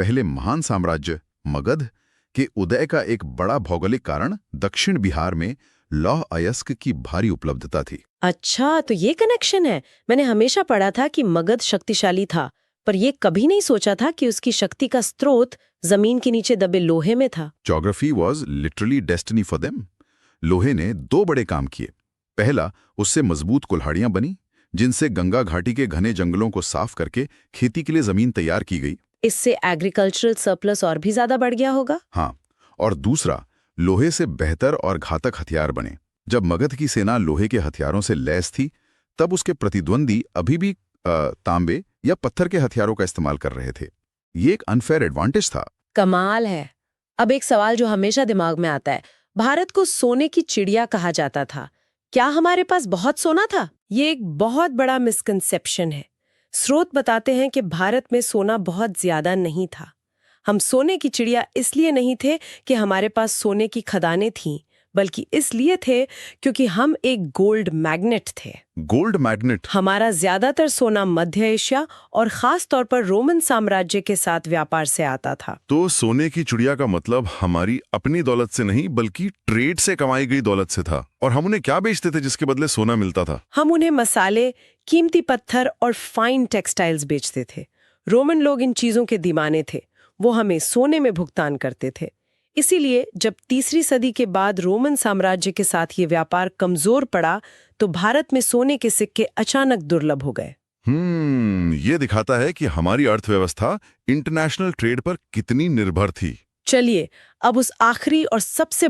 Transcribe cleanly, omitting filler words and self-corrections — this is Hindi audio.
पहले महान साम्राज्य मगध के उदय का एक बड़ा भौगोलिक कारण दक्षिण बिहार में लौह अयस्क की भारी उपलब्धता थी। अच्छा, तो ये कनेक्शन है। मैंने हमेशा पढ़ा था कि मगध शक्तिशाली था, पर ये कभी नहीं सोचा था कि उसकी शक्ति का स्रोत जमीन के नीचे दबे लोहे में था। Geography was literally destiny for them. लोहे ने दो बड़े काम किए। पहला, उससे मजबूत कुल्हाड़ियां बनी जिनसे गंगा घाटी के घने जंगलों को साफ करके खेती के लिए जमीन तैयार की गई। इससे एग्रीकल्चरल सरप्लस और भी ज्यादा बढ़ गया होगा। हाँ, और दूसरा, लोहे से बेहतर और घातक हथियार बने। जब मगध की सेना लोहे के हथियारों से लैस थी, तब उसके प्रतिद्वंदी अभी भी तांबे या पत्थर के हथियारों का इस्तेमाल कर रहे थे। ये एक अनफेयर एडवांटेज था। कमाल है। अब एक सवाल जो हमेशा दिमाग में आता है, भारत को सोने की चिड़िया कहा जाता था। क्या हमारे पास बहुत सोना था? ये एक बहुत बड़ा मिसकंसेप्शन है। स्रोत बताते हैं कि भारत में सोना बहुत ज्यादा नहीं था। हम सोने की चिड़िया इसलिए नहीं थे कि हमारे पास सोने की खदानें थीं, बल्कि इसलिए थे क्योंकि हम एक गोल्ड मैग्नेट थे। Gold magnet? हमारा ज्यादातर सोना मध्य एशिया और खास तौर पर रोमन साम्राज्य के साथ व्यापार से आता था। तो सोने की चिड़िया का मतलब हमारी अपनी दौलत से नहीं बल्कि ट्रेड से कमाई गई दौलत से था। और हम उन्हें क्या बेचते थे जिसके बदले सोना मिलता था? हम उन्हें मसाले, कीमती पत्थर और फाइन टेक्सटाइल्स बेचते थे। रोमन लोग इन चीजों के दीवाने थे। वो हमें सोने में भुगतान करते थे। इसीलिए जब तीसरी सदी के बाद रोमन साम्राज्य के साथ ये व्यापार कमजोर पड़ा, तो भारत में सोने के सिक्के अचानक दुर्लभ हो गए। ये दिखाता है कि हमारी अर्थव्यवस्था इंटरनेशनल ट्रेड पर कितनी निर्भर थी। चलिए अब उस आखिरी और सबसे